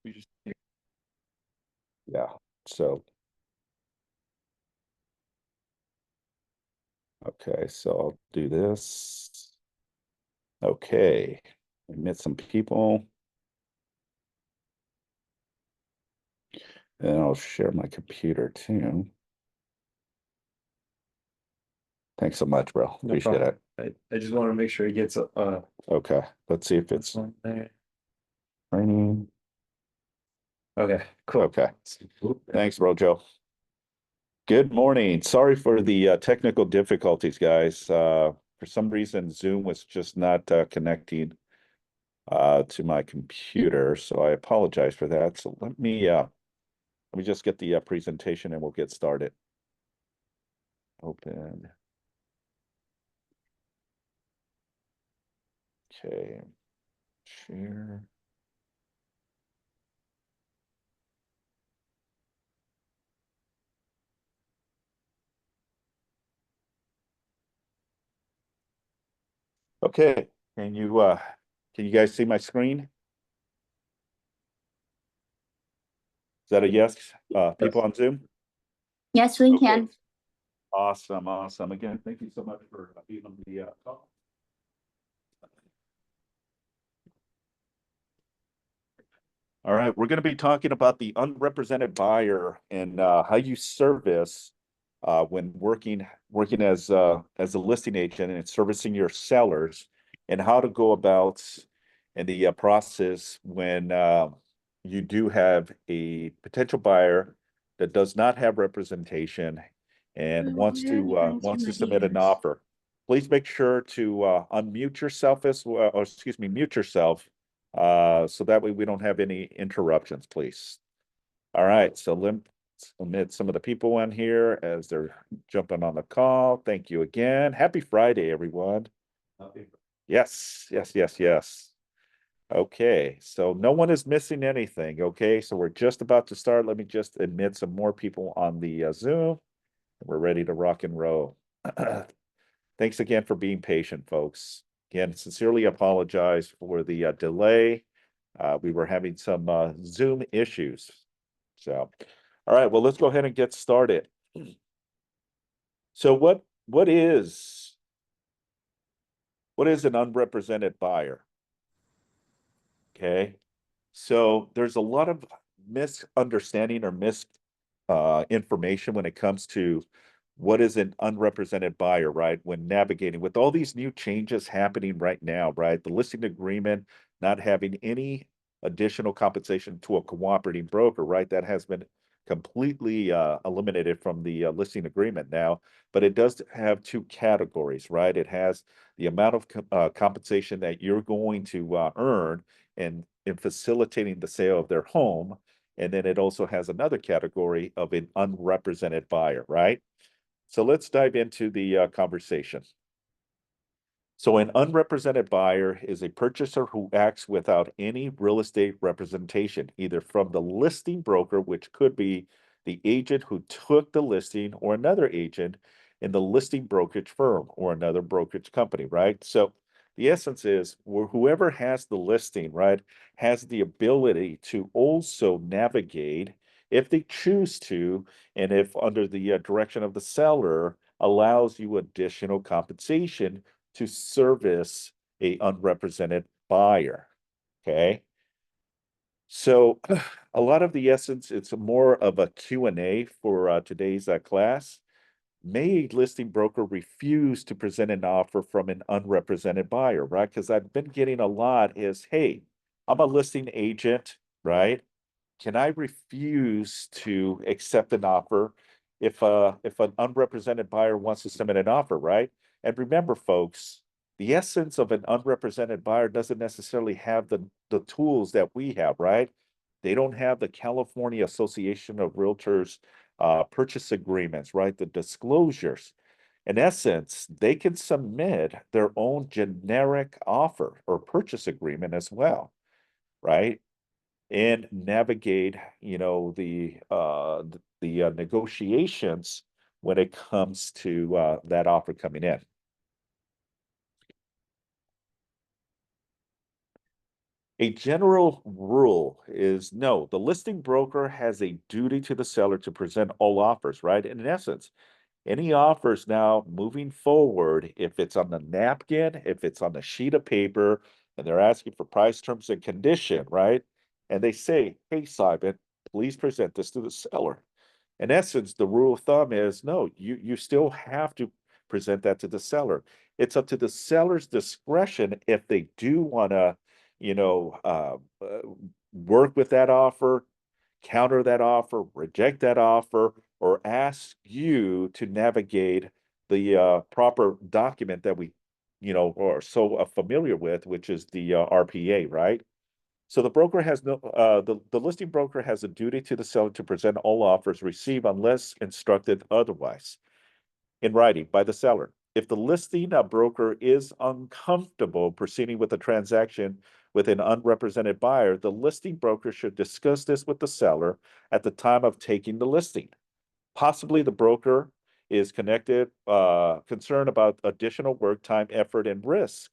We just Yeah, so, okay, so I'll do this. Okay, admit some people, and I'll share my computer too. Thanks so much, bro. no Appreciate problem. it. I just want to make sure it gets Okay, let's see if this it's one there. raining. Okay, cool. Okay, thanks, Rojo. Good morning. Sorry for the technical difficulties, guys. For some reason, Zoom was just not connecting to my computer, so I apologize for that. So let me just get the presentation and we'll get started. Open. Okay. Share. Okay. Can you guys see my screen? Is that a yes? People Yes. on Zoom? Yes, we Okay. can. Awesome, awesome. Again, thank you so much for being on the call. All right, we're going to be talking about the unrepresented buyer and how you service when working as a listing agent and servicing your sellers, and how to go about in the process when you do have a potential buyer that does not have representation and wants to submit an offer. Please make sure to unmute yourself as well, or excuse me, mute yourself so that way we don't have any interruptions, please. All right, so let's admit some of the people in here as they're jumping on the call. Thank you again. Happy Friday, everyone. Yes, yes, yes, yes. Okay, so no one is missing anything. Okay, so we're just about to start. Let me just admit some more people on the Zoom. We're ready to rock and roll. Thanks again for being patient, folks. Again, sincerely apologize for the delay. We were having some Zoom issues. So, all right, well, let's go ahead and get started. So what is an unrepresented buyer? Okay. So there's a lot of misunderstanding or mis information when it comes to what is an unrepresented buyer, right? When navigating with all these new changes happening right now, right? The listing agreement not having any additional compensation to a cooperating broker, right? That has been completely eliminated from the listing agreement now, but it does have two categories, right? It has the amount of compensation that you're going to earn in facilitating the sale of their home. And then it also has another category of an unrepresented buyer, right? So let's dive into the conversation. So an unrepresented buyer is a purchaser who acts without any real estate representation, either from the listing broker, which could be the agent who took the listing, or another agent in the listing brokerage firm or another brokerage company, right? So the essence is whoever has the listing, right, has the ability to also navigate if they choose to, and if under the direction of the seller allows you additional compensation to service a unrepresented buyer. Okay. So a lot of the essence, it's more of a Q&A for today's class. May a listing broker refuse to present an offer from an unrepresented buyer, right? Because I've been getting a lot is, hey, I'm a listing agent, right? Can I refuse to accept an offer if an unrepresented buyer wants to submit an offer, right? And remember, folks, the essence of an unrepresented buyer doesn't necessarily have the tools that we have, right? They don't have the California Association of Realtors purchase agreements, right? The disclosures. In essence, they can submit their own generic offer or purchase agreement as well, right? And navigate, the negotiations when it comes to that offer coming in. A general rule is no, the listing broker has a duty to the seller to present all offers, right? And in essence, any offers now moving forward, if it's on the napkin, if it's on the sheet of paper, and they're asking for price, terms, and condition, right? And they say, hey, Simon, please present this to the seller. In essence, the rule of thumb is no, you still have to present that to the seller. It's up to the seller's discretion if they do want to, you know, work with that offer, counter that offer, reject that offer, or ask you to navigate the proper document that we, are so familiar with, which is the RPA, right? So the broker has no, the listing broker has a duty to the seller to present all offers received unless instructed otherwise in writing by the seller. If the listing broker is uncomfortable proceeding with the transaction with an unrepresented buyer, the listing broker should discuss this with the seller at the time of taking the listing. Possibly the broker is concerned about additional work, time, effort, and risk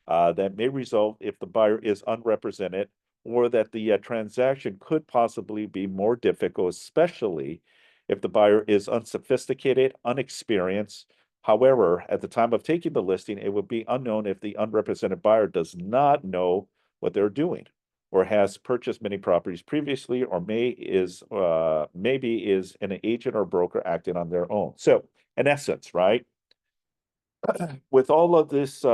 that may result if the buyer is unrepresented or that the transaction could possibly be more difficult, especially if the buyer is unsophisticated, unexperienced. However, at the time of taking the listing, it would be unknown if the unrepresented buyer does not know what they're doing or has purchased many properties previously or maybe is an agent or broker acting on their own. So in essence, right, with all of this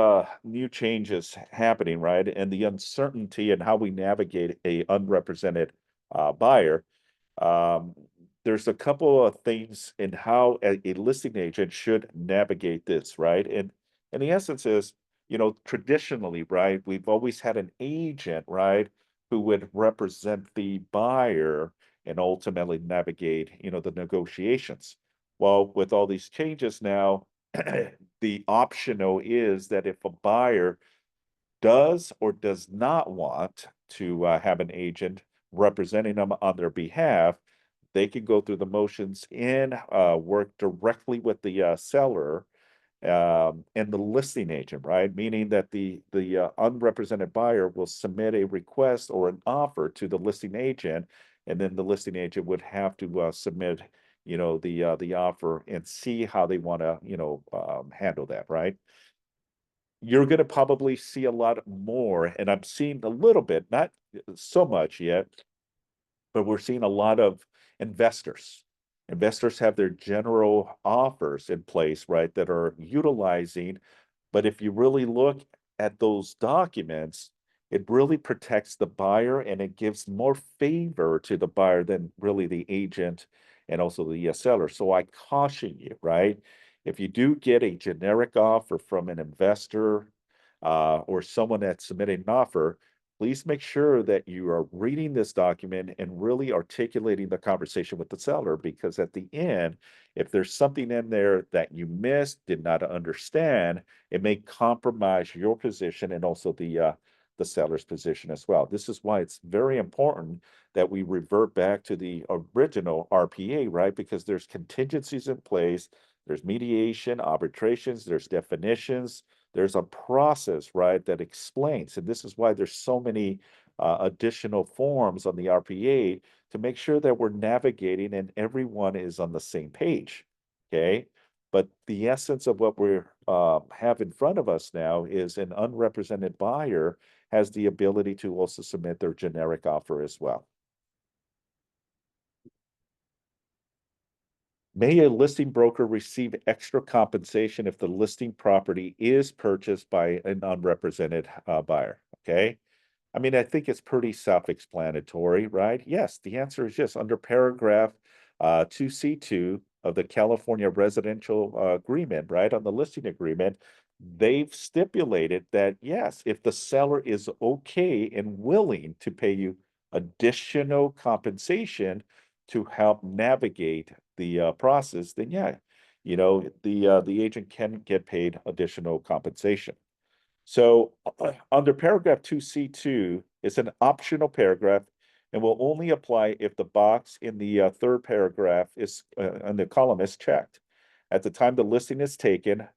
new changes happening, right, and the uncertainty and how we navigate a unrepresented buyer, um, there's a couple of things in how a listing agent should navigate this, right? And the essence is, traditionally, right, we've always had an agent, right, who would represent the buyer and ultimately navigate, the negotiations. Well, with all these changes now, the optional is that if a buyer does or does not want to have an agent representing them on their behalf, they can go through the motions and work directly with the seller and the listing agent, right? Meaning that the unrepresented buyer will submit a request or an offer to the listing agent, and then the listing agent would have to submit, the offer and see how they want to, handle that, right? You're going to probably see a lot more, and I'm seeing a little bit, not so much yet, but we're seeing a lot of investors. Investors have their general offers in place, right, that are utilizing. But if you really look at those documents, it really protects the buyer and it gives more favor to the buyer than really the agent and also the seller. So I caution you, right? If you do get a generic offer from an investor or someone that's submitting an offer, please make sure that you are reading this document and really articulating the conversation with the seller, because at the end, if there's something in there that you missed, did not understand, it may compromise your position and also the seller's position as well. This is why it's very important that we revert back to the original RPA, right? Because there's contingencies in place, there's mediation, arbitrations, there's definitions, there's a process, right, that explains. And this is why there's so many additional forms on the RPA to make sure that we're navigating and everyone is on the same page. Okay. But the essence of what we have in front of us now is an unrepresented buyer has the ability to also submit their generic offer as well. May a listing broker receive extra compensation if the listing property is purchased by an unrepresented buyer? Okay. I mean, I think it's pretty self-explanatory, right? Yes, the answer is yes. Under paragraph 2C2 of the California Residential Agreement, right, on the listing agreement, they've stipulated that yes, if the seller is okay and willing to pay you additional compensation to help navigate the process, then yeah, the agent can get paid additional compensation. So under paragraph 2C2, it's an optional paragraph and will only apply if the box in the third paragraph is and the column is checked. At the time the listing is taken,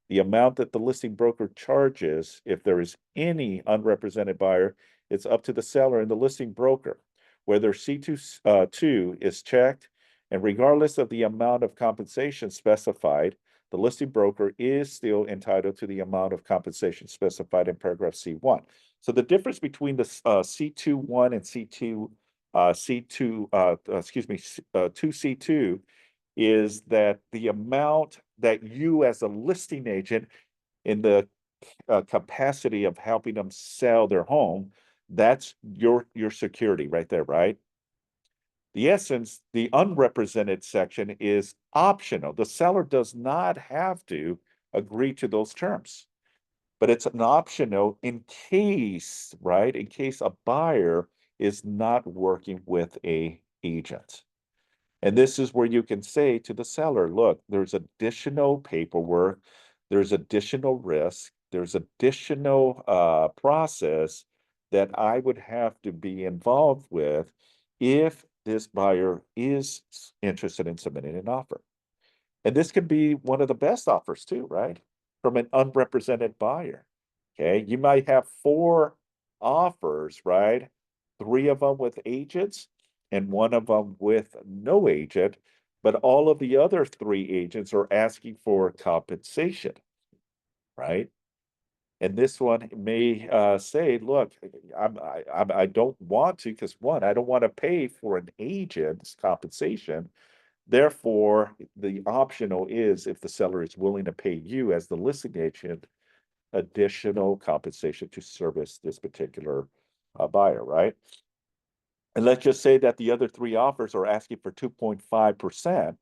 the amount that the listing broker charges, if there is any unrepresented buyer, It's up to the seller and the listing broker whether C2 is checked, and regardless of the amount of compensation specified, the listing broker is still entitled to the amount of compensation specified in paragraph C1. So the difference between the C21 and C2C2 is that the amount that you as a listing agent in the capacity of helping them sell their home, that's your security right there, right? The essence, the unrepresented section is optional. The seller does not have to agree to those terms, but it's an optional in case, right? In case a buyer is not working with a agent. And this is where you can say to the seller, look, there's additional paperwork, there's additional risk, there's additional process that I would have to be involved with if this buyer is interested in submitting an offer. And this could be one of the best offers too, right? From an unrepresented buyer. Okay, you might have 4 offers, right? 3 of them with agents and 1 of them with no agent, but all of the other 3 agents are asking for compensation, right? And this one may say, look, I don't want to, because 1, I don't want to pay for an agent's compensation. Therefore, the optional is if the seller is willing to pay you as the listing agent additional compensation to service this particular buyer, right? And let's just say that the other 3 offers are asking for 2.5%,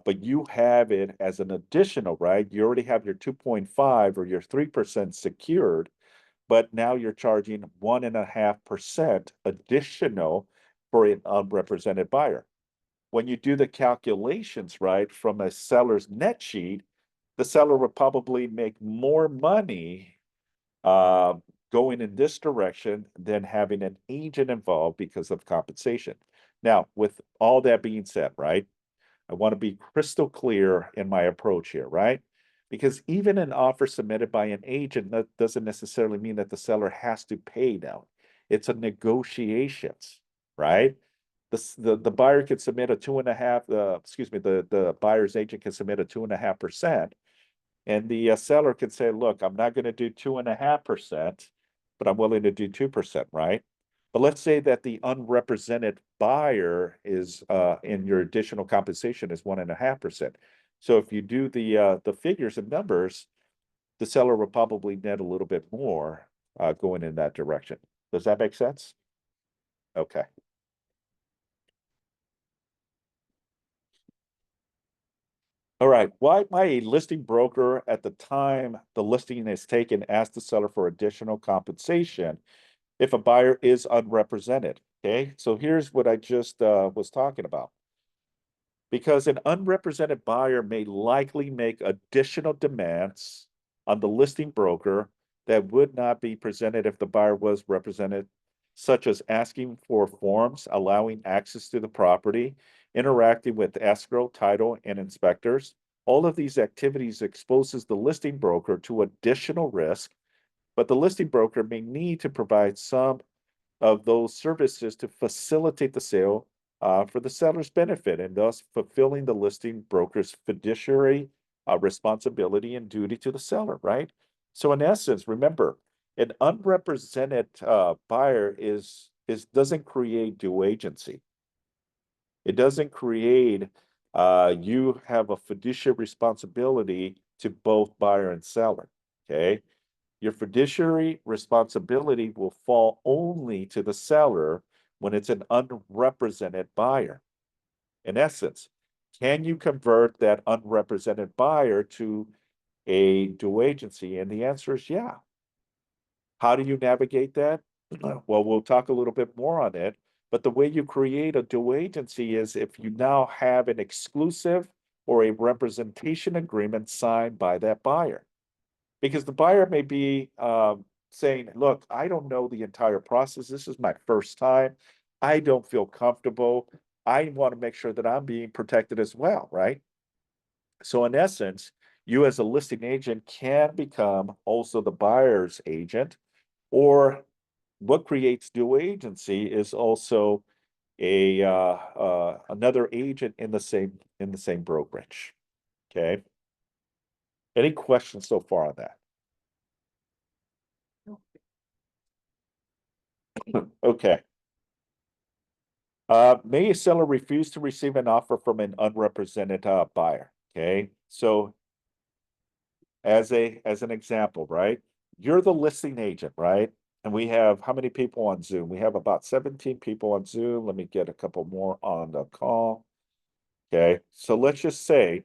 but you have it as an additional, right? You already have your 2.5 or your 3% secured, but now you're charging 1.5% additional for an unrepresented buyer. When you do the calculations, right, from a seller's net sheet, the seller would probably make more money uh, going in this direction than having an agent involved because of compensation. Now, with all that being said, right, I want to be crystal clear in my approach here, right? Because even an offer submitted by an agent, that doesn't necessarily mean that the seller has to pay now. It's a negotiations, right? The buyer could submit a 2.5, the buyer's agent can submit a 2.5%. And the seller can say, look, I'm not going to do 2.5%, but I'm willing to do 2%, right? But let's say that the unrepresented buyer is in your additional compensation is 1.5%. So if you do the figures and numbers, the seller will probably net a little bit more going in that direction. Does that make sense? Okay. All right. Why might a listing broker at the time the listing is taken ask the seller for additional compensation if a buyer is unrepresented? Okay. So here's what I just was talking about. Because an unrepresented buyer may likely make additional demands on the listing broker that would not be presented if the buyer was represented, such as asking for forms, allowing access to the property, interacting with escrow, title, and inspectors. All of these activities exposes the listing broker to additional risk, but the listing broker may need to provide some of those services to facilitate the sale for the seller's benefit and thus fulfilling the listing broker's fiduciary responsibility and duty to the seller, right? So in essence, remember, an unrepresented buyer is doesn't create due agency. It doesn't create you have a fiduciary responsibility to both buyer and seller. Okay. Your fiduciary responsibility will fall only to the seller when it's an unrepresented buyer. In essence, can you convert that unrepresented buyer to a due agency? And the answer is yeah. How do you navigate that? Well, we'll talk a little bit more on it. But the way you create a due agency is if you now have an exclusive or a representation agreement signed by that buyer. Because the buyer may be saying, look, I don't know the entire process. This is my first time. I don't feel comfortable. I want to make sure that I'm being protected as well, right? So in essence, you as a listing agent can become also the buyer's agent, or what creates dual agency is also a another agent in the same brokerage. Okay. Any questions so far on that? Okay. May a seller refuse to receive an offer from an unrepresented buyer? Okay, so as an example, right? You're the listing agent, right? And we have how many people on Zoom? We have about 17 people on Zoom. Let me get a couple more on the call. Okay, so let's just say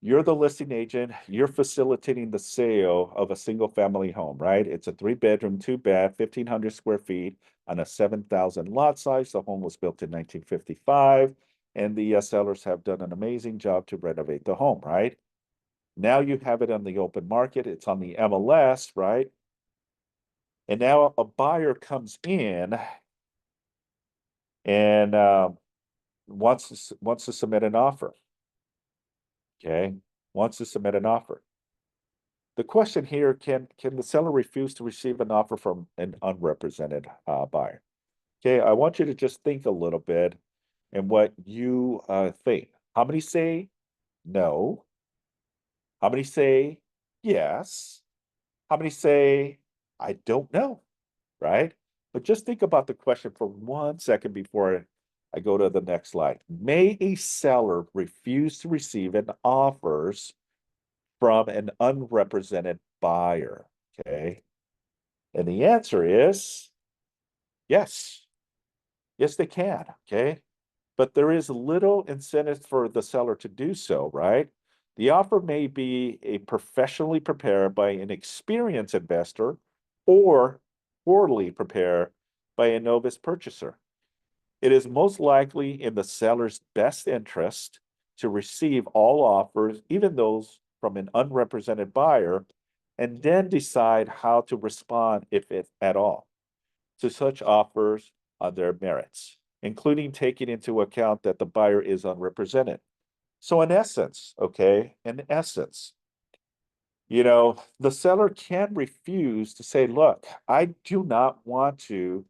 you're the listing agent, you're facilitating the sale of a single family home, right? It's a 3-bedroom, 2-bath, 1,500 square feet on a 7,000 lot size. The home was built in 1955, and the sellers have done an amazing job to renovate the home, right? Now you have it on the open market, it's on the MLS, right? And now a buyer comes in and wants to submit an offer. Okay, wants to submit an offer. The question here, can the seller refuse to receive an offer from an unrepresented buyer? Okay, I want you to just think a little bit and what you think. How many say no? How many say yes? How many say I don't know? Right? But just think about the question for 1 second before I go to the next slide. May a seller refuse to receive an offers from an unrepresented buyer? Okay. And the answer is yes. Yes, they can. Okay. But there is little incentive for the seller to do so, right? The offer may be a professionally prepared by an experienced investor or poorly prepared by a novice purchaser. It is most likely in the seller's best interest to receive all offers, even those from an unrepresented buyer, and then decide how to respond, if at all, to such offers on their merits, including taking into account that the buyer is unrepresented. So in essence, okay, in essence, the seller can refuse to say, look, I do not want to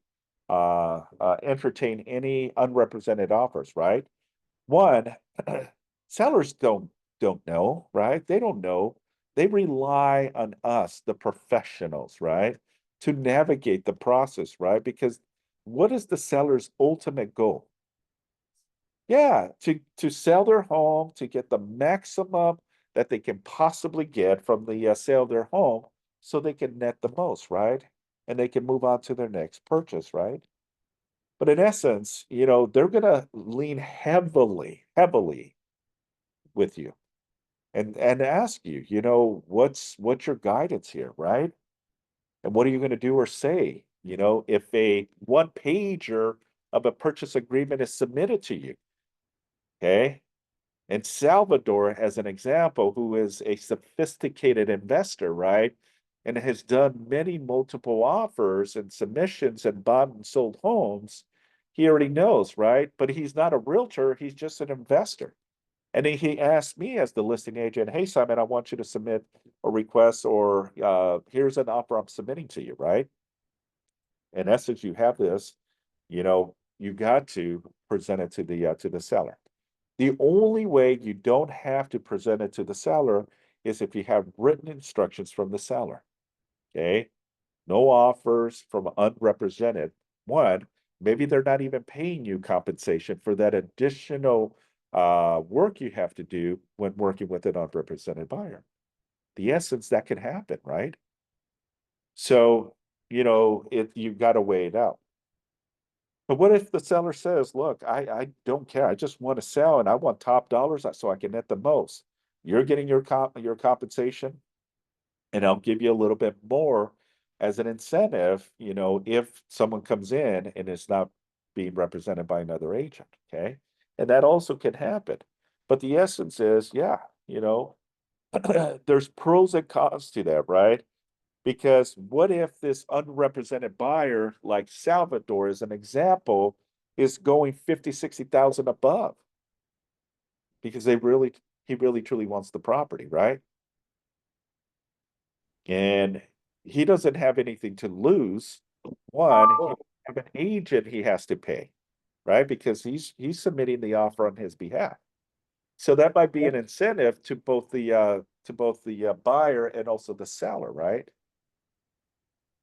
entertain any unrepresented offers, right? One, sellers don't know, right? They don't know. They rely on us, the professionals, right, to navigate the process, right? Because what is the seller's ultimate goal? Yeah, to sell their home, to get the maximum that they can possibly get from the sale of their home so they can net the most, right? And they can move on to their next purchase, right? But in essence, they're gonna lean heavily with you and ask you, what's your guidance here, right? And what are you gonna do or say? If a one pager of a purchase agreement is submitted to you, okay? And Salvador, as an example, who is a sophisticated investor, right? And has done many multiple offers and submissions and bought and sold homes, he already knows, right? But he's not a realtor, he's just an investor. And he asked me as the listing agent, hey, Simon, I want you to submit a request or here's an offer I'm submitting to you, right? In essence, you have this, you got to present it to the seller. The only way you don't have to present it to the seller is if you have written instructions from the seller. Okay. No offers from unrepresented. One, maybe they're not even paying you compensation for that additional work you have to do when working with an unrepresented buyer. The essence that can happen, right? So, you've got to weigh it out. But what if the seller says, look, I don't care. I just want to sell and I want top dollars so I can net the most. You're getting your compensation, and I'll give you a little bit more as an incentive, if someone comes in and is not being represented by another agent. Okay. And that also can happen. But the essence is, yeah, there's pros and cons to that, right? Because what if this unrepresented buyer, like Salvador as an example, is going 50, 60,000 above because he really truly wants the property, right? And he doesn't have anything to lose. One, he have an agent he has to pay, right? Because he's submitting the offer on his behalf. So that might be an incentive to both the buyer and also the seller, right?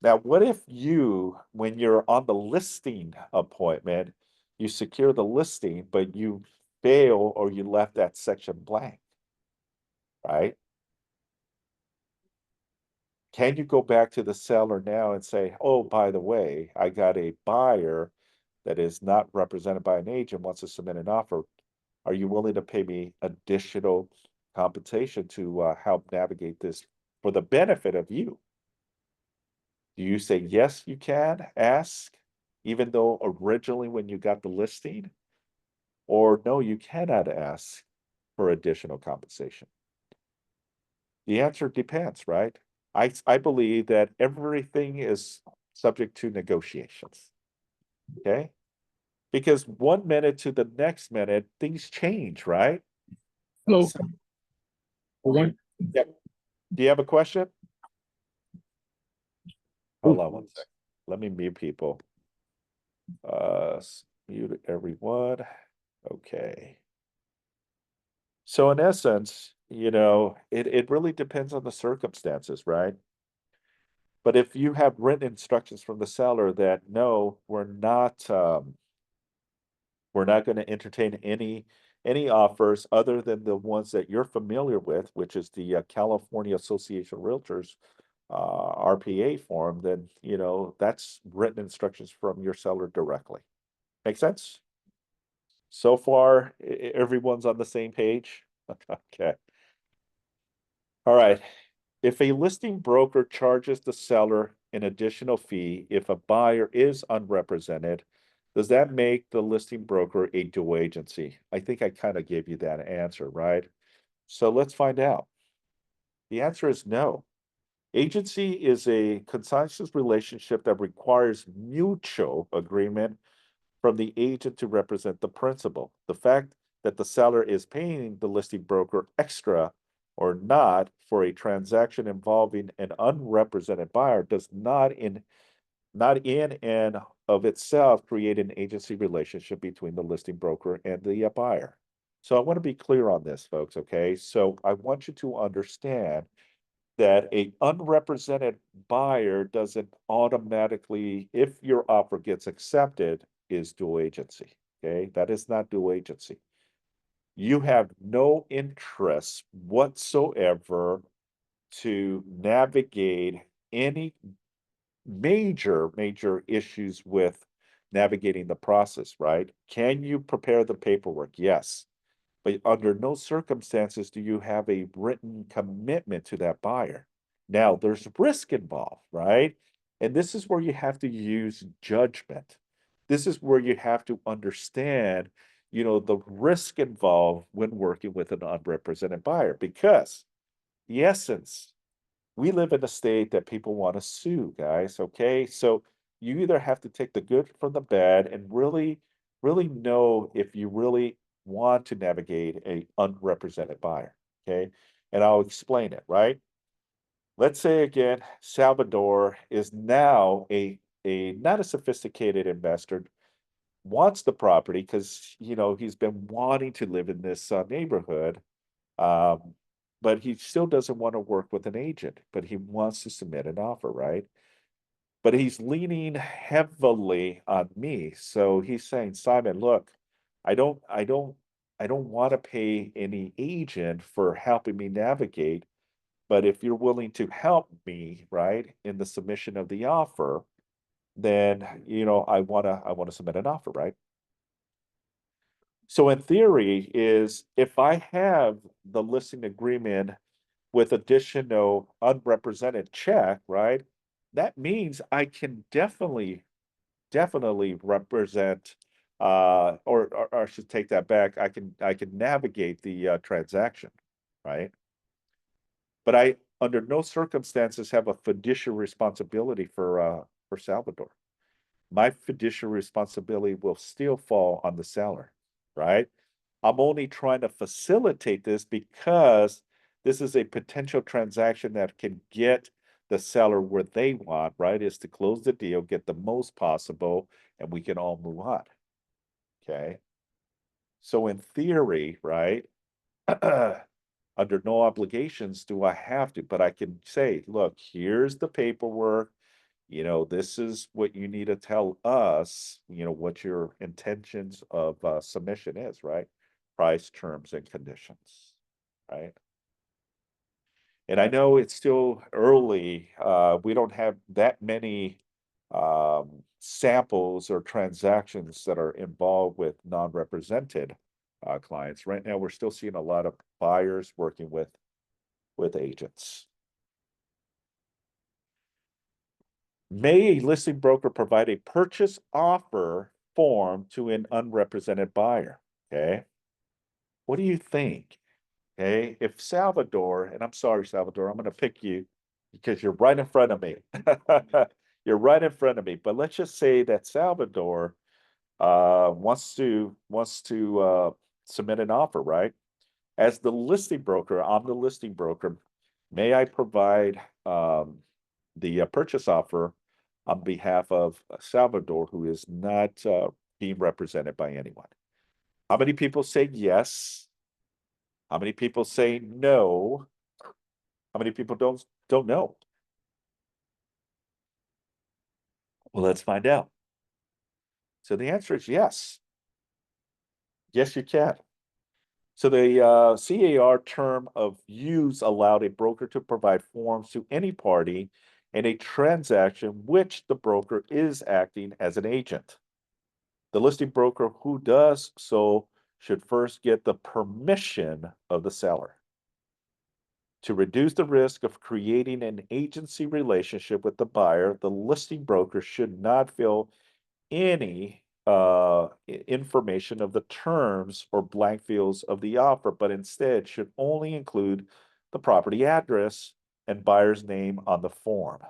Now, what if you, when you're on the listing appointment, you secure the listing, but you fail or you left that section blank, right? Can you go back to the seller now and say, oh, by the way, I got a buyer that is not represented by an agent, wants to submit an offer. Are you willing to pay me additional compensation to help navigate this for the benefit of you? Do you say, yes, you can ask, even though originally when you got the listing? Or no, you cannot ask for additional compensation? The answer depends, right? I believe that everything is subject to negotiations. Okay. Because 1 minute to the next minute, things change, right? Hello. So, yeah. Do you have a question? Hold on one sec. Let me mute people. Mute everyone. Okay. So in essence, it really depends on the circumstances, right? But if you have written instructions from the seller that no, we're not going to entertain any offers other than the ones that you're familiar with, which is the California Association of Realtors RPA form, then that's written instructions from your seller directly. Make sense? So far, everyone's on the same page. Okay. All right. If a listing broker charges the seller an additional fee if a buyer is unrepresented, does that make the listing broker a dual agency? I think I kind of gave you that answer, right? So let's find out. The answer is no. Agency is a consensus relationship that requires mutual agreement from the agent to represent the principal. The fact that the seller is paying the listing broker extra or not for a transaction involving an unrepresented buyer does not in and of itself create an agency relationship between the listing broker and the buyer. So I want to be clear on this, folks, okay? So I want you to understand that a unrepresented buyer doesn't automatically, if your offer gets accepted, is dual agency. Okay, that is not dual agency. You have no interest whatsoever to navigate any major issues with navigating the process, right? Can you prepare the paperwork? Yes. But under no circumstances do you have a written commitment to that buyer. Now, there's risk involved, right? And this is where you have to use judgment. This is where you have to understand, the risk involved when working with an unrepresented buyer, because the essence, we live in a state that people want to sue, guys. Okay. So you either have to take the good from the bad and really know if you really want to navigate a unrepresented buyer. Okay. And I'll explain it, right? Let's say again, Salvador is now a not a sophisticated investor, wants the property because he's been wanting to live in this neighborhood. Um, but he still doesn't want to work with an agent, but he wants to submit an offer, right? But he's leaning heavily on me. So he's saying, Simon, look, I don't, I don't, I don't want to pay any agent for helping me navigate. But if you're willing to help me, right, in the submission of the offer, then I want to submit an offer, right? So in theory is if I have the listing agreement with additional unrepresented check, right? That means I can definitely represent or I should take that back. I can navigate the transaction, right? But I under no circumstances have a fiduciary responsibility for Salvador. My fiduciary responsibility will still fall on the seller, right? I'm only trying to facilitate this because this is a potential transaction that can get the seller where they want, right, is to close the deal, get the most possible, and we can all move on. Okay. So in theory, right, under no obligations do I have to, but I can say, look, here's the paperwork. This is what you need to tell us, what your intentions of submission is, right? Price, terms, and conditions, right? And I know it's still early. We don't have that many samples or transactions that are involved with non-represented clients. Right now, we're still seeing a lot of buyers working with agents. May a listing broker provide a purchase offer form to an unrepresented buyer? Okay. What do you think? Okay. If Salvador, and I'm sorry, Salvador, I'm going to pick you because you're right in front of me. You're right in front of me. But let's just say that Salvador wants to submit an offer, right? As the listing broker, I'm the listing broker. May I provide the purchase offer on behalf of Salvador, who is not being represented by anyone? How many people say yes? How many people say no? How many people don't know? Well, let's find out. So the answer is yes. Yes, you can. So the CAR term of use allowed a broker to provide forms to any party in a transaction which the broker is acting as an agent. The listing broker who does so should first get the permission of the seller. To reduce the risk of creating an agency relationship with the buyer, the listing broker should not fill any information of the terms or blank fields of the offer, but instead should only include the property address and buyer's name on the form.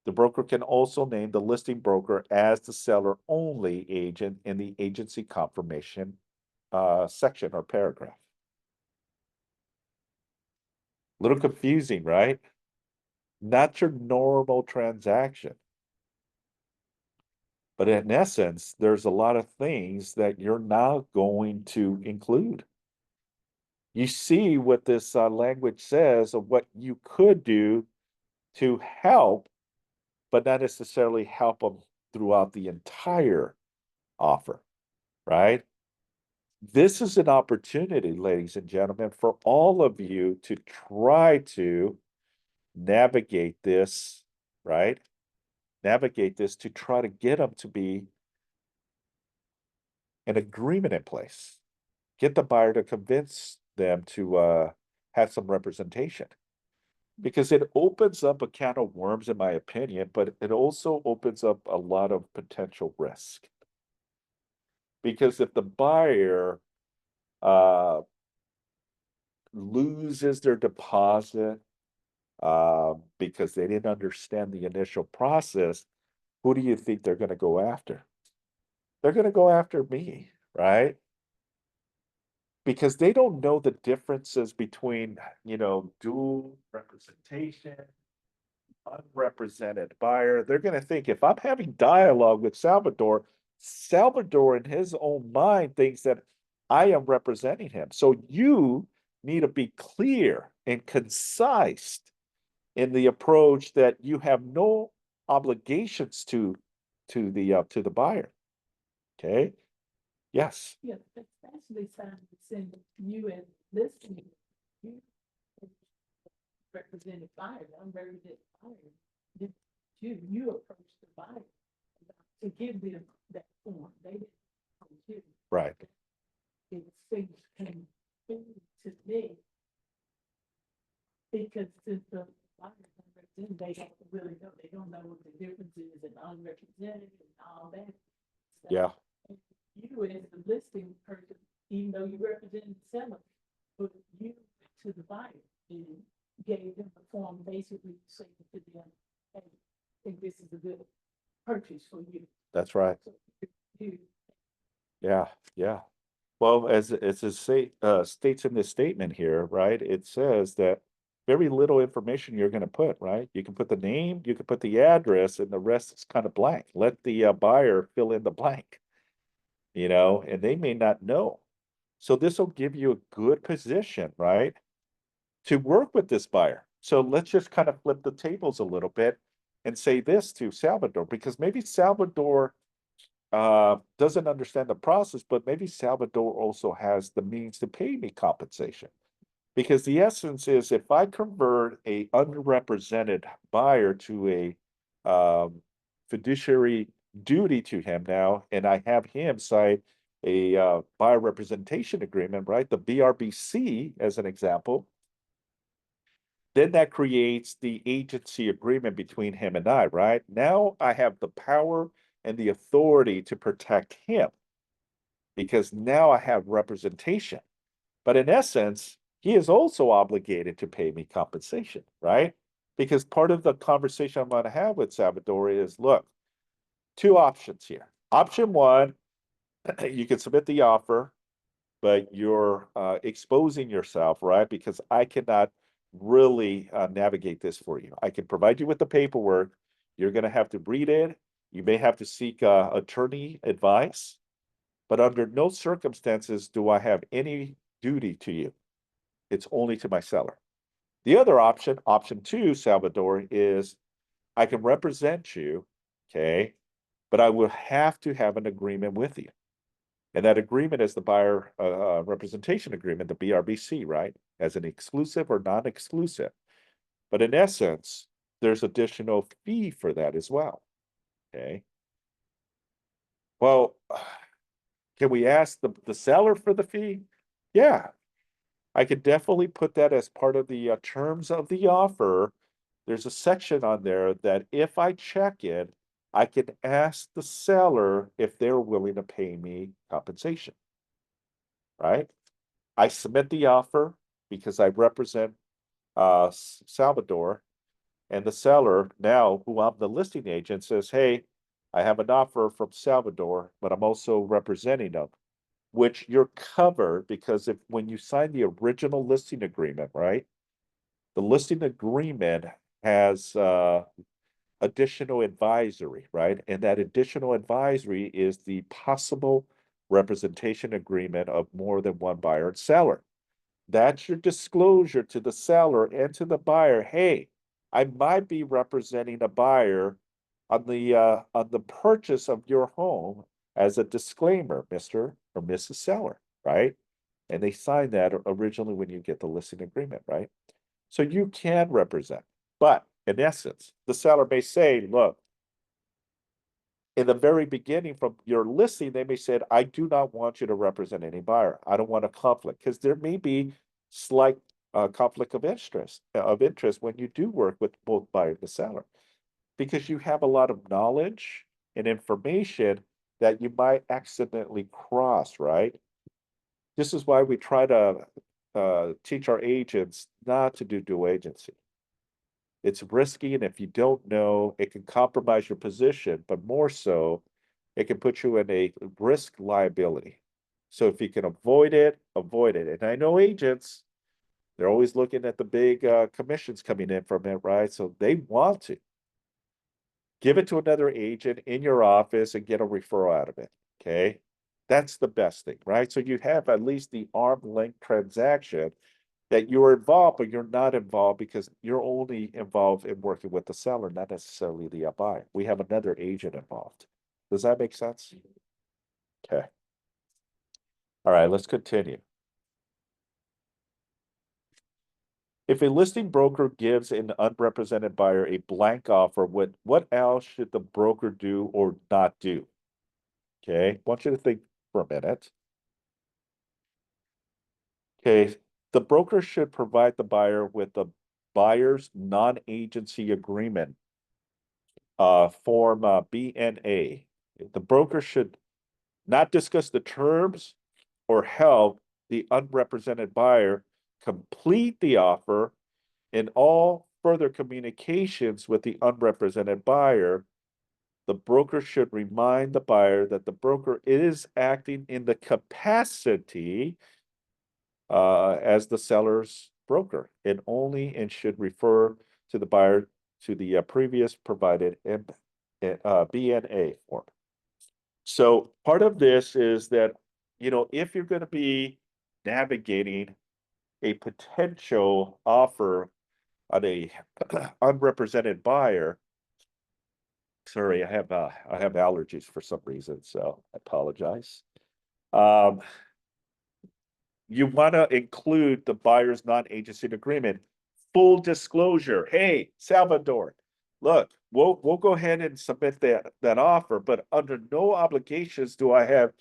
The broker can also name the listing broker as the seller only agent in the agency confirmation section or paragraph. Little confusing, right? Not your normal transaction. But in essence, there's a lot of things that you're now going to include. You see what this language says of what you could do to help, but not necessarily help them throughout the entire offer, right? This is an opportunity, ladies and gentlemen, for all of you to try to navigate this, right? Navigate this to try to get them to be an agreement in place. Get the buyer to convince them to have some representation, because it opens up a can of worms, in my opinion, but it also opens up a lot of potential risk. Because if the buyer loses their deposit because they didn't understand the initial process, who do you think they're going to go after? They're going to go after me, right? Because they don't know the differences between, dual representation, unrepresented buyer. They're going to think, if I'm having dialogue with Salvador, Salvador in his own mind thinks that I am representing him. So you need to be clear and concise in the approach that you have no obligations to the buyer. Okay. Yes. Yeah, especially since you and listening, you represented buyer, unrepresented buyer. Did you approached the buyer to give them that form? They didn't approach you. Right. It things came through to me because since the buyers unrepresented, they don't really know. They don't know what the difference is in unrepresented and all that stuff. Yeah. You as the listing person, even though you represent the seller, but you went to the buyer and gave them the form, basically saying to them, hey, I think this is a good purchase for you. That's right. So you, Yeah. Yeah. Well, as it states in this statement here, right? It says that very little information you're gonna put, right? You can put the name, you can put the address, and the rest is kind of blank. Let the buyer fill in the blank, and they may not know. So this will give you a good position, right, to work with this buyer. So let's just kind of flip the tables a little bit and say this to Salvador, because maybe Salvador doesn't understand the process, but maybe Salvador also has the means to pay me compensation. Because the essence is, if I convert a unrepresented buyer to a fiduciary duty to him now, and I have him sign a buyer representation agreement, right? The BRBC as an example, then that creates the agency agreement between him and I, right? Now I have the power and the authority to protect him because now I have representation. But in essence, he is also obligated to pay me compensation, right? Because part of the conversation I'm going to have with Salvador is, look, two options here. Option one, you can submit the offer, but you're exposing yourself, right? Because I cannot really navigate this for you. I can provide you with the paperwork. You're going to have to read it. You may have to seek attorney advice, but under no circumstances do I have any duty to you. It's only to my seller. The other option, option two, Salvador, is I can represent you, okay, but I will have to have an agreement with you. And that agreement is the buyer representation agreement, the BRBC, right? As an exclusive or non-exclusive. But in essence, there's additional fee for that as well, okay? Well, can we ask the seller for the fee? Yeah, I could definitely put that as part of the terms of the offer. There's a section on there that if I check it, I can ask the seller if they're willing to pay me compensation, right? I submit the offer because I represent Salvador, and the seller now, who I'm the listing agent, says, hey, I have an offer from Salvador, but I'm also representing them, which you're covered because when you sign the original listing agreement, right? The listing agreement has additional advisory, right? And that additional advisory is the possible representation agreement of more than one buyer and seller. That's your disclosure to the seller and to the buyer. Hey, I might be representing a buyer on the purchase of your home as a disclaimer, Mr. or Mrs. Seller, right? And they sign that originally when you get the listing agreement, right? So you can represent, but in essence, the seller may say, look, in the very beginning from your listing, they may say, I do not want you to represent any buyer. I don't want a conflict because there may be slight conflict of interest when you do work with both buyer and the seller, because you have a lot of knowledge and information that you might accidentally cross, right? This is why we try to teach our agents not to do dual agency. It's risky, and if you don't know, it can compromise your position, but more so, it can put you in a risk liability. So if you can avoid it, avoid it. And I know agents, they're always looking at the big commissions coming in from it, right? So they want to give it to another agent in your office and get a referral out of it, okay? That's the best thing, right? So you have at least the arm length transaction that you're involved, but you're not involved because you're only involved in working with the seller, not necessarily the buyer. We have another agent involved. Does that make sense? Okay. All right, let's continue. If a listing broker gives an unrepresented buyer a blank offer, what else should the broker do or not do? Okay, I want you to think for a minute. Okay, the broker should provide the buyer with the buyer's non-agency agreement, form BNA. The broker should not discuss the terms or help the unrepresented buyer complete the offer. In all further communications with the unrepresented buyer, the broker should remind the buyer that the broker is acting in the capacity as the seller's broker and only and should refer to the buyer to the previous provided BNA form. So part of this is that, if you're going to be navigating a potential offer on a unrepresented buyer, sorry, I have allergies for some reason, so I apologize. You want to include the buyer's non-agency agreement, full disclosure. Hey, Salvador, look, we'll go ahead and submit that offer, but under no obligations do I have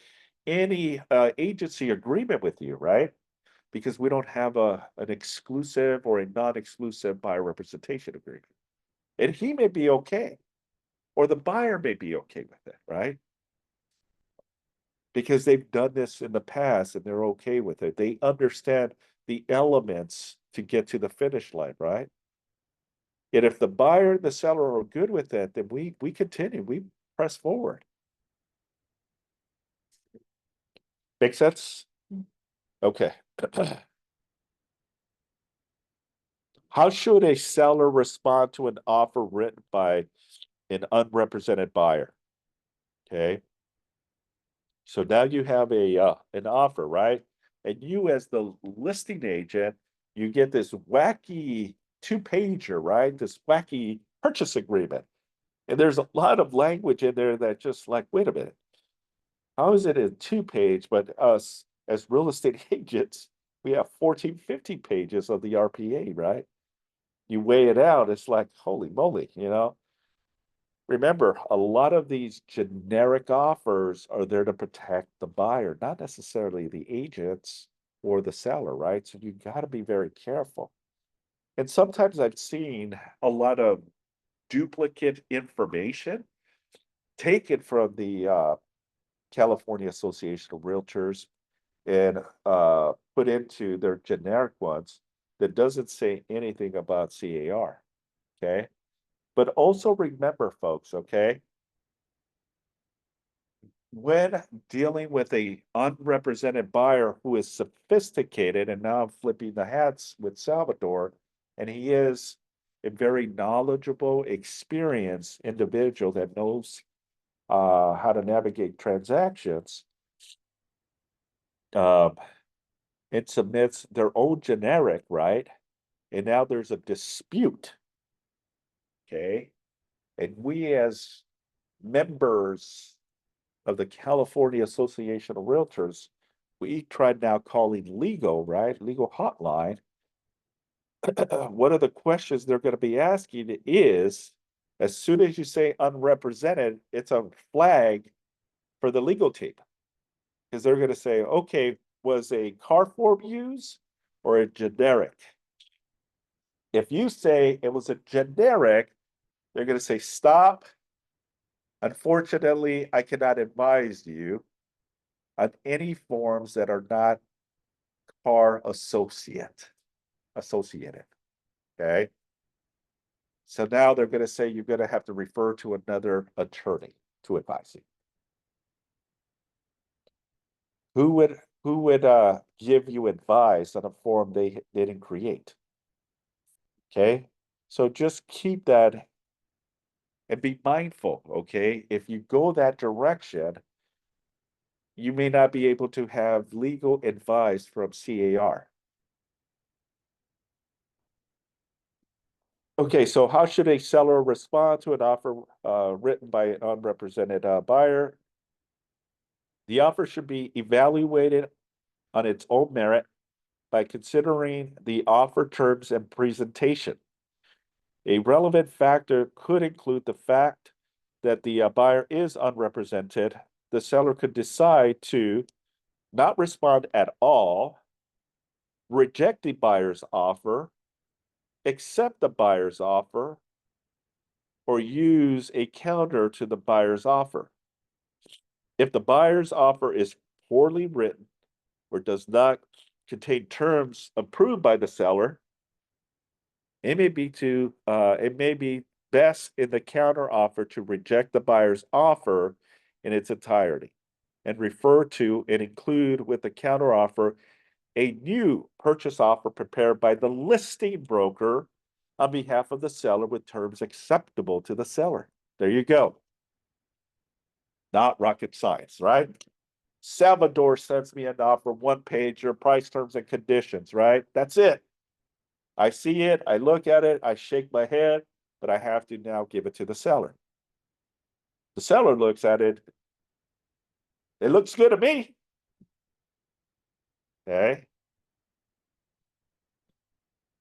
any agency agreement with you, right? Because we don't have an exclusive or a non-exclusive buyer representation agreement. And he may be okay, or the buyer may be okay with it, right? Because they've done this in the past and they're okay with it. They understand the elements to get to the finish line, right? And if the buyer and the seller are good with it, then we continue, we press forward. Make sense? Okay. How should a seller respond to an offer written by an unrepresented buyer? Okay. So now you have an offer, right? And you as the listing agent, you get this wacky 2-pager, right? This wacky purchase agreement. And there's a lot of language in there that just like, wait a minute. How is it a 2-page, but us as real estate agents, we have 14, 15 pages of the RPA, right? You weigh it out, it's like, holy moly, Remember, a lot of these generic offers are there to protect the buyer, not necessarily the agents or the seller, right? So you got to be very careful. And sometimes I've seen a lot of duplicate information taken from the California Association of Realtors and put into their generic ones that doesn't say anything about CAR, okay? But also remember, folks, okay, when dealing with a unrepresented buyer who is sophisticated, and now I'm flipping the hats with Salvador, and he is a very knowledgeable, experienced individual that knows how to navigate transactions, it submits their own generic, right? And now there's a dispute, okay? And we as members of the California Association of Realtors, we tried now calling legal, right? Legal hotline. One of the questions they're going to be asking is, as soon as you say unrepresented, it's a flag for the legal team. Because they're going to say, okay, was a car form used or a generic? If you say it was a generic, they're going to say, stop. Unfortunately, I cannot advise you on any forms that are not car associated. Okay. So now they're going to say you're going to have to refer to another attorney to advise you. Who would give you advice on a form they didn't create? Okay. So just keep that and be mindful. Okay. If you go that direction, you may not be able to have legal advice from CAR. Okay, so how should a seller respond to an offer written by an unrepresented buyer? The offer should be evaluated on its own merit by considering the offer terms and presentation. A relevant factor could include the fact that the buyer is unrepresented. The seller could decide to not respond at all, reject the buyer's offer, accept the buyer's offer, or use a counter to the buyer's offer. If the buyer's offer is poorly written or does not contain terms approved by the seller, it may be best in the counter offer to reject the buyer's offer in its entirety and refer to and include with the counter offer a new purchase offer prepared by the listing broker on behalf of the seller with terms acceptable to the seller. There you go. Not rocket science, right? Salvador sends me an offer, one pager, price, terms, and conditions, right? That's it. I see it, I look at it, I shake my head, but I have to now give it to the seller. The seller looks at it. It looks good to me. Okay.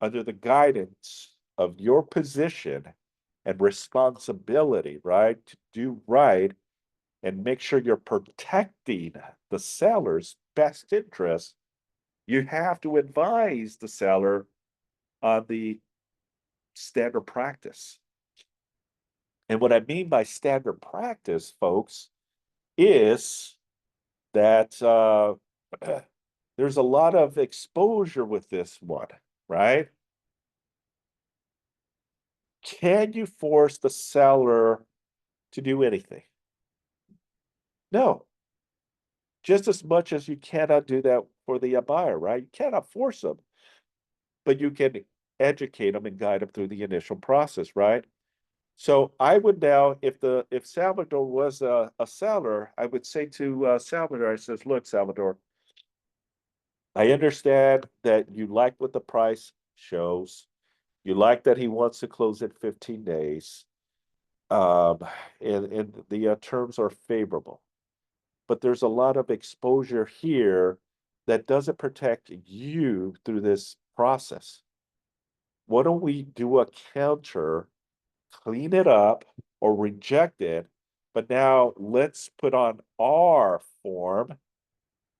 Under the guidance of your position and responsibility, right, to do right and make sure you're protecting the seller's best interest, you have to advise the seller on the standard practice. And what I mean by standard practice, folks, is that there's a lot of exposure with this one, right? Can you force the seller to do anything? No. Just as much as you cannot do that for the buyer, right? You cannot force them, but you can educate them and guide them through the initial process, right? So I would now, if Salvador was a seller, I would say to Salvador, I says, look, Salvador, I understand that you like what the price shows. You like that he wants to close it 15 days. Um, and the terms are favorable. But there's a lot of exposure here that doesn't protect you through this process. Why don't we do a counter, clean it up, or reject it? But now let's put on our form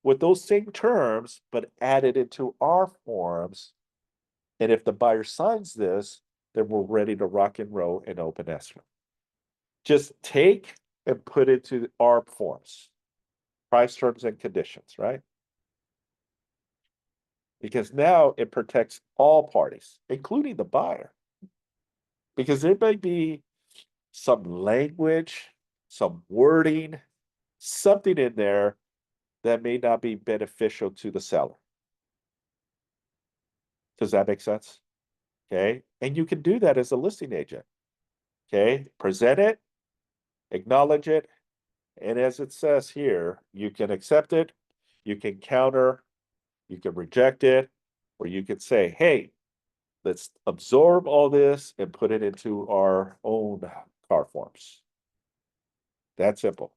with those same terms, but add it into our forms. And if the buyer signs this, then we're ready to rock and roll and open escrow. Just take and put into our forms, price, terms, and conditions, right? Because now it protects all parties, including the buyer. Because there may be some language, some wording, something in there that may not be beneficial to the seller. Does that make sense? Okay. And you can do that as a listing agent. Okay. Present it, acknowledge it. And as it says here, you can accept it, you can counter, you can reject it, or you can say, hey, let's absorb all this and put it into our own car forms. That simple.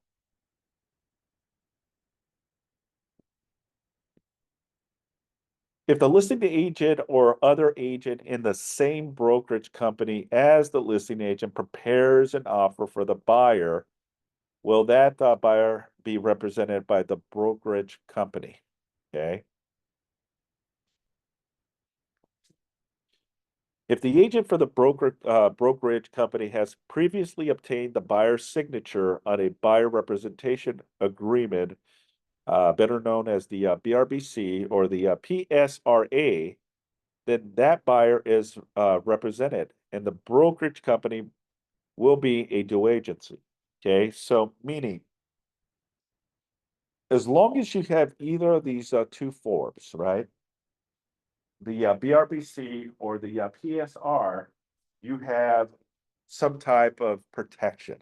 If the listing agent or other agent in the same brokerage company as the listing agent prepares an offer for the buyer, will that buyer be represented by the brokerage company? Okay. If the agent for the brokerage company has previously obtained the buyer's signature on a buyer representation agreement, better known as the BRBC or the PSRA, then that buyer is represented, and the brokerage company will be a due agency. Okay, so meaning as long as you have either of these two forms, right? The BRBC or the PSR, you have some type of protection,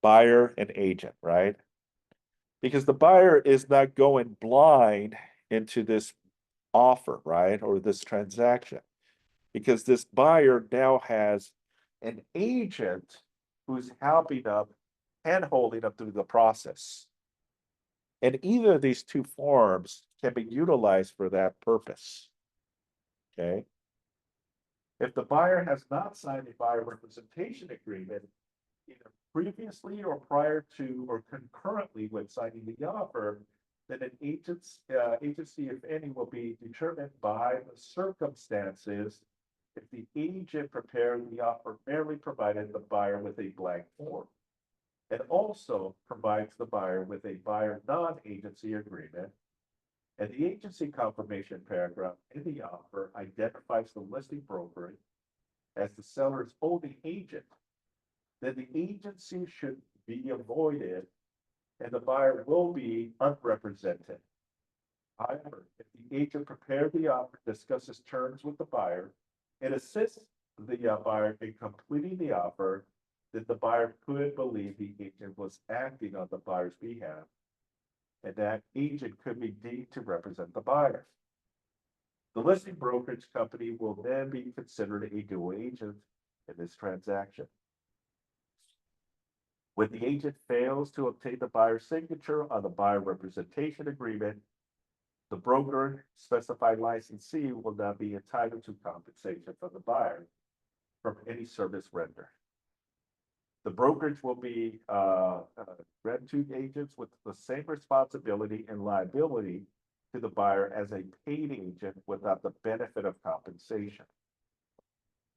buyer and agent, right? Because the buyer is not going blind into this offer, right? Or this transaction, because this buyer now has an agent who's helping them and holding them through the process. And either of these two forms can be utilized for that purpose. Okay. If the buyer has not signed a buyer representation agreement, either previously or prior to or concurrently with signing the offer, then an agency, if any, will be determined by the circumstances if the agent prepared the offer merely provided the buyer with a blank form. It also provides the buyer with a buyer non-agency agreement, and the agency confirmation paragraph in the offer identifies the listing broker as the seller's only agent. Then the agency should be avoided and the buyer will be unrepresented. However, if the agent prepared the offer, discusses terms with the buyer, and assists the buyer in completing the offer, then the buyer could believe the agent was acting on the buyer's behalf, and that agent could be deemed to represent the buyer. The listing brokerage company will then be considered a dual agent in this transaction. When the agent fails to obtain the buyer's signature on the buyer representation agreement, the broker specified licensee will not be entitled to compensation from the buyer from any service rendered. The brokerage will be rent-to agents with the same responsibility and liability to the buyer as a paid agent without the benefit of compensation.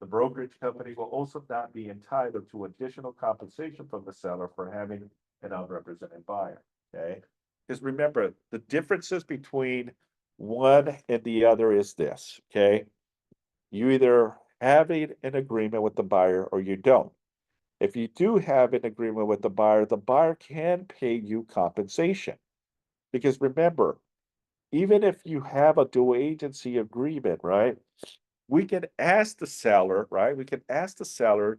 The brokerage company will also not be entitled to additional compensation from the seller for having an unrepresented buyer, okay? Because remember, the differences between one and the other is this, okay? You either have an agreement with the buyer or you don't. If you do have an agreement with the buyer can pay you compensation. Because remember, even if you have a dual agency agreement, right? We can ask the seller, right? We can ask the seller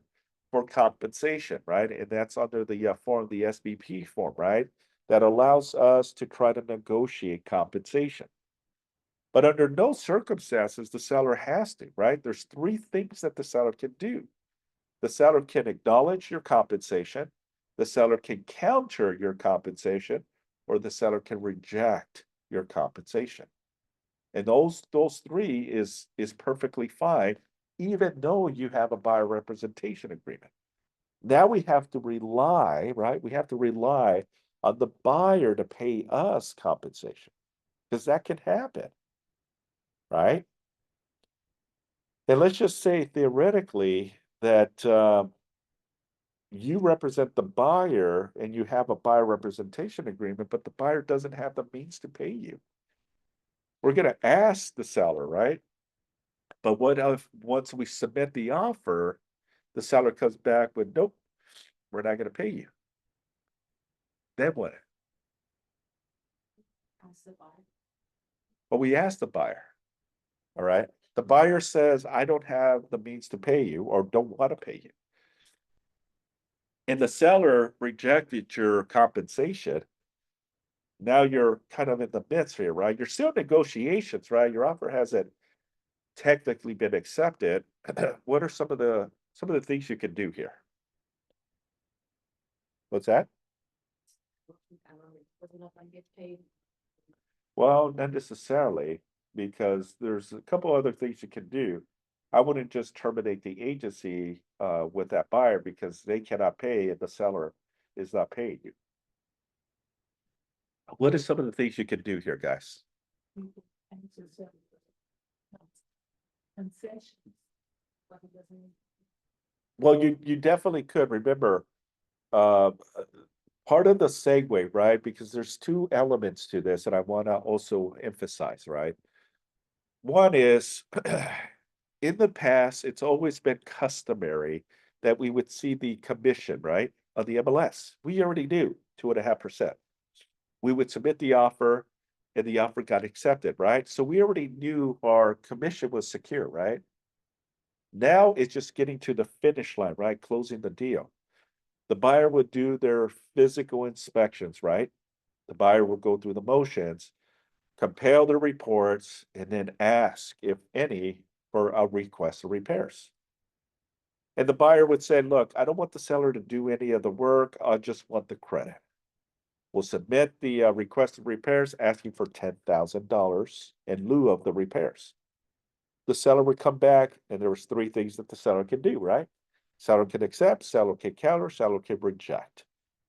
for compensation, right? And that's under the form, the SBP form, right? That allows us to try to negotiate compensation. But under no circumstances, the seller has to, right? There's three things that the seller can do. The seller can acknowledge your compensation, the seller can counter your compensation, or the seller can reject your compensation. And those three is perfectly fine, even though you have a buyer representation agreement. Now we have to rely, right? We have to rely on the buyer to pay us compensation, because that can happen, right? And let's just say theoretically that you represent the buyer and you have a buyer representation agreement, but the buyer doesn't have the means to pay you. We're going to ask the seller, right? But what if once we submit the offer, the seller comes back with, nope, we're not going to pay you. Then what? Well, we asked the buyer. All right. The buyer says, I don't have the means to pay you or don't want to pay you. And the seller rejected your compensation. Now you're kind of in the midst here, right? You're still in negotiations, right? Your offer hasn't technically been accepted. What are some of the things you can do here? What's that? Well, not necessarily, because there's a couple other things you can do. I wouldn't just terminate the agency with that buyer because they cannot pay and the seller is not paying you. What are some of the things you can do here, guys? Concessions. Well, you definitely could. Remember, part of the segue, right? Because there's two elements to this that I want to also emphasize, right? One is in the past, it's always been customary that we would see the commission, right? Of the MLS. We already knew 2.5%. We would submit the offer and the offer got accepted, right? So we already knew our commission was secure, right? Now it's just getting to the finish line, right? Closing the deal. The buyer would do their physical inspections, right? The buyer will go through the motions, compile the reports, and then ask, if any, for a request of repairs. And the buyer would say, look, I don't want the seller to do any of the work. I just want the credit. We'll submit the request of repairs asking for $10,000 in lieu of the repairs. The seller would come back and there was three things that the seller can do, right? Seller can accept, seller can counter, seller can reject.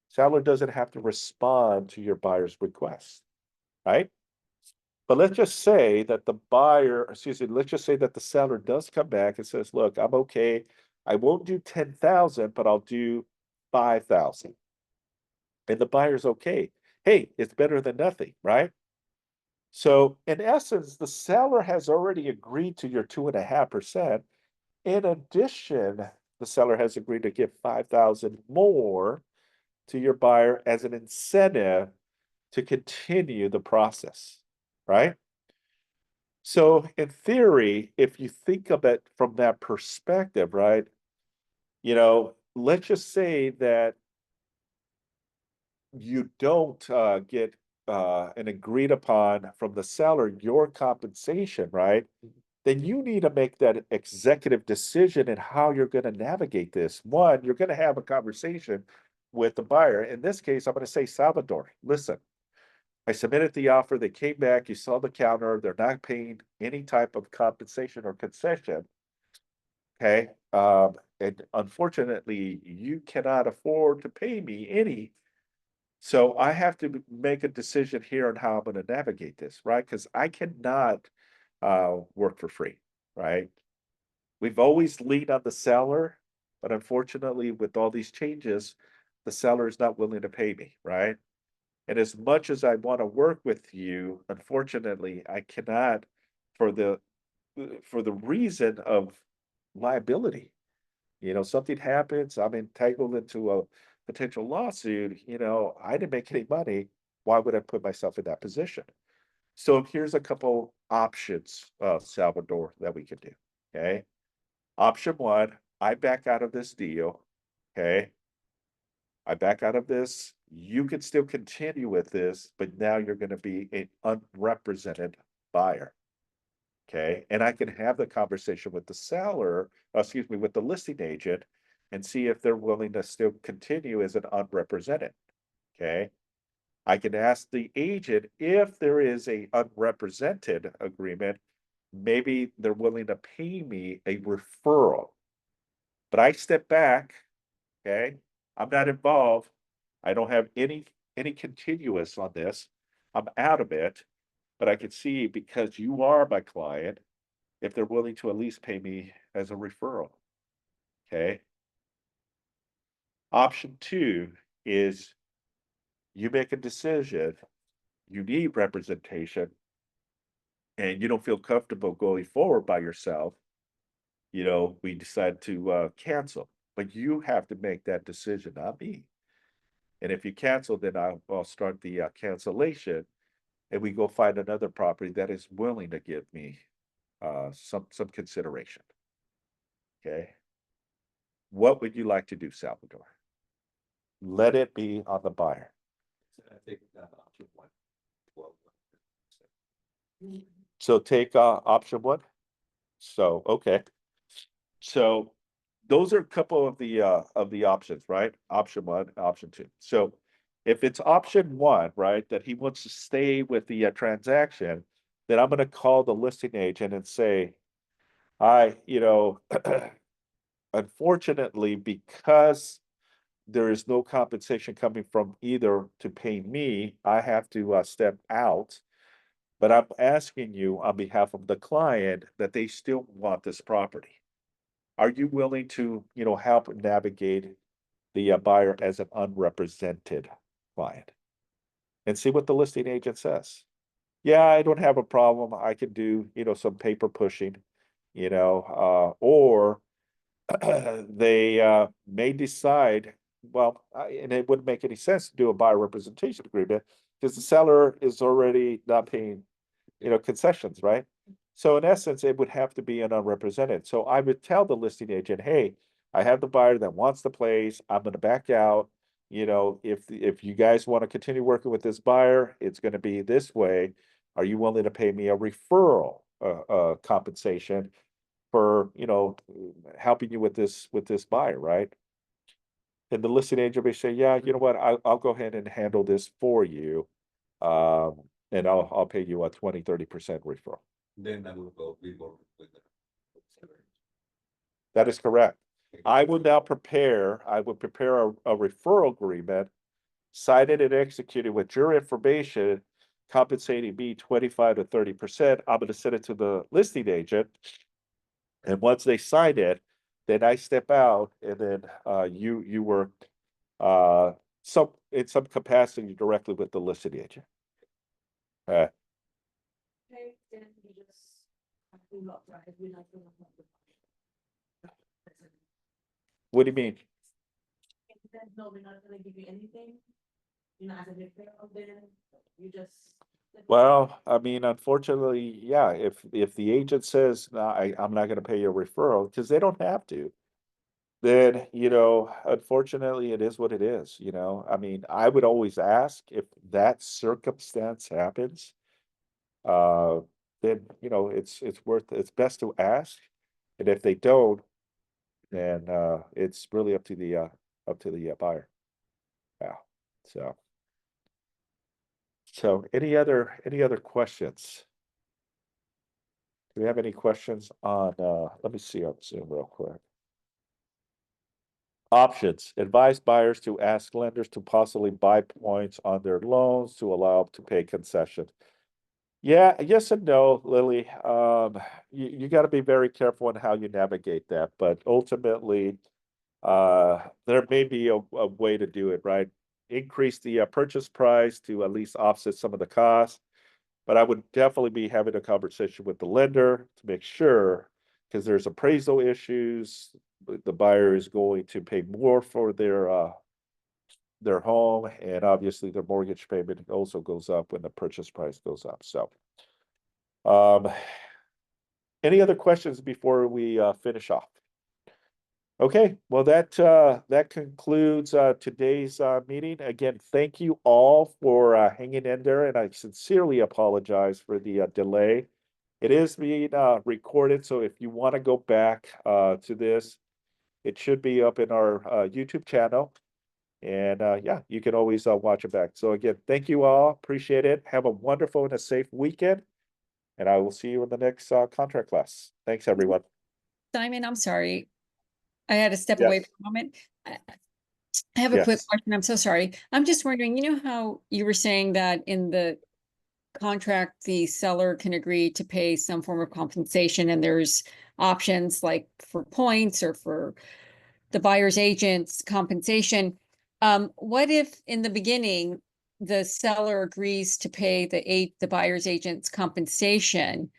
Seller doesn't have to respond to your buyer's request, right? But let's just say that the buyer, let's just say that the seller does come back and says, look, I'm okay. I won't do 10,000, but I'll do 5,000. And the buyer's okay. Hey, it's better than nothing, right? So in essence, the seller has already agreed to your 2.5%. In addition, the seller has agreed to give 5,000 more to your buyer as an incentive to continue the process. right? So in theory, if you think of it from that perspective, right? Let's just say that you don't get an agreed upon from the seller your compensation, right? Then you need to make that executive decision in how you're going to navigate this. One, you're going to have a conversation with the buyer. In this case, I'm going to say, Salvador, listen, I submitted the offer. They came back. You saw the counter. They're not paying any type of compensation or concession. Okay. And unfortunately, you cannot afford to pay me any. So I have to make a decision here on how I'm going to navigate this, right? Because I cannot work for free, right? We've always leaned on the seller, but unfortunately, with all these changes, the seller is not willing to pay me, right? And as much as I want to work with you, unfortunately, I cannot for the reason of liability. Something happens, I'm entangled into a potential lawsuit, I didn't make any money. Why would I put myself in that position? So here's a couple options, Salvador, that we can do. Okay. Option one, I back out of this deal. Okay. I back out of this. You can still continue with this, but now you're going to be an unrepresented buyer. Okay. And I can have the conversation with the seller, excuse me, with the listing agent and see if they're willing to still continue as an unrepresented. Okay. I can ask the agent if there is a unrepresented agreement, maybe they're willing to pay me a referral. But I step back, okay? I'm not involved. I don't have any continuous on this. I'm out of it, but I can see because you are my client, if they're willing to at least pay me as a referral. Okay. Option two is you make a decision, you need representation, and you don't feel comfortable going forward by yourself. We decide to cancel, but you have to make that decision, not me. And if you cancel, then I'll start the cancellation, and we go find another property that is willing to give me some consideration. Okay. What would you like to do, Salvador? Let it be on the buyer. I think option one. Well, So take option one. So okay. So those are a couple of the options, right? Option one, option two. So if it's option one, right, that he wants to stay with the transaction, then I'm going to call the listing agent and say, unfortunately, because there is no compensation coming from either to pay me, I have to step out. But I'm asking you on behalf of the client that they still want this property. Are you willing to, help navigate the buyer as an unrepresented client? And see what the listing agent says. Yeah, I don't have a problem. I can do, some paper pushing, or they may decide, well, and it wouldn't make any sense to do a buyer representation agreement because the seller is already not paying, concessions, right? So in essence, it would have to be an unrepresented. So I would tell the listing agent, hey, I have the buyer that wants the place. I'm going to back out. If you guys want to continue working with this buyer, it's going to be this way. Are you willing to pay me a referral compensation for, helping you with this buyer, right? And the listing agent may say, yeah, you know what, I'll go ahead and handle this for you. And I'll pay you a 20-30% referral. Then I will go be more with the. That is correct. I would prepare a referral agreement, signed and executed with your information, compensating me 25 to 30%. I'm going to send it to the listing agent. And once they sign it, then I step out and then you work in some capacity directly with the listing agent. Okay, then you just have to look, right, if we're not gonna have the. What do you mean? No, we're not gonna give you anything, as a referral, then you just Well, I mean, unfortunately, yeah, if the agent says, no, I'm not gonna pay your referral, because they don't have to, then, unfortunately, it is what it is, I mean, I would always ask if that circumstance happens, uh, then, it's best to ask. And if they don't, then, it's really up to the buyer. Yeah, so. So any other questions? Do we have any questions on, let me see on Zoom real quick. Options, advise buyers to ask lenders to possibly buy points on their loans to allow to pay concession. Yeah, yes and no, Lily. You got to be very careful on how you navigate that, but ultimately, there may be a way to do it, right? Increase the purchase price to at least offset some of the costs. But I would definitely be having a conversation with the lender to make sure, because there's appraisal issues. The buyer is going to pay more for their home, and obviously their mortgage payment also goes up when the purchase price goes up. So, um, any other questions before we finish off? Okay, well, that concludes today's meeting. Again, thank you all for hanging in there, and I sincerely apologize for the delay. It is being recorded, so if you want to go back to this, it should be up in our YouTube channel. And yeah, you can always watch it back. So again, thank you all. Appreciate it. Have a wonderful and a safe weekend. And I will see you in the next contract class. Thanks, everyone. Simon, I'm sorry. I had to step Yes. away for a moment. I have a quick Yes. question. I'm so sorry. I'm just wondering, you know how you were saying that in the contract, the seller can agree to pay some form of compensation and there's options like for points or for the buyer's agent's compensation. What if in the beginning, the seller agrees to pay the buyer's agent's compensation?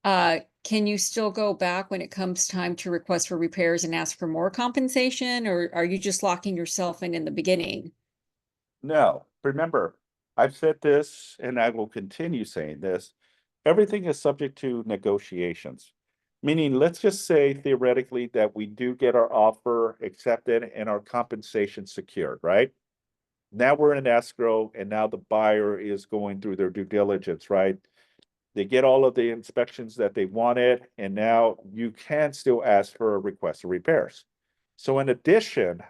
Can you still go back when it comes time to request for repairs and ask for more compensation, or are you just locking yourself in the beginning? No, remember, I've said this and I will continue saying this. Everything is subject to negotiations. Meaning, let's just say theoretically that we do get our offer accepted and our compensation secured, right? Now we're in escrow and now the buyer is going through their due diligence, right? They get all of the inspections that they wanted, and now you can still ask for a request for repairs. So in addition,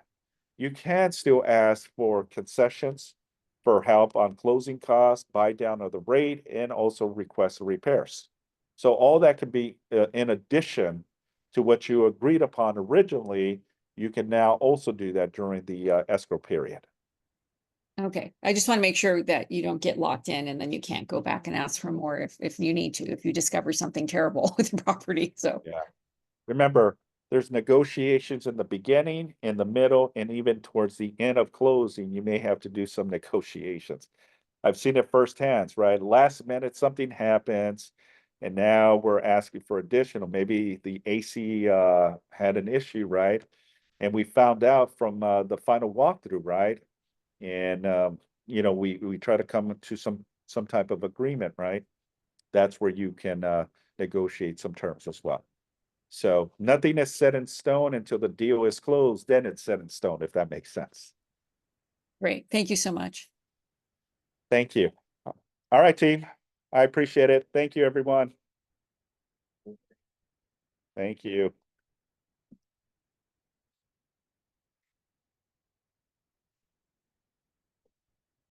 you can still ask for concessions for help on closing costs, buy down of the rate, and also request repairs. So all that can be in addition to what you agreed upon originally. You can now also do that during the escrow period. Okay, I just want to make sure that you don't get locked in and then you can't go back and ask for more if you need to, if you discover something terrible with the property, so. Yeah. Remember, there's negotiations in the beginning, in the middle, and even towards the end of closing, you may have to do some negotiations. I've seen it firsthand, right? Last minute, something happens, and now we're asking for additional. Maybe the AC had an issue, right? And we found out from the final walkthrough, right? And we try to come to some type of agreement, right? That's where you can negotiate some terms as well. So nothing is set in stone until the deal is closed, then it's set in stone, if that makes sense. Great, thank you so much. Thank you. All right, team. I appreciate it. Thank you, everyone. Thank you.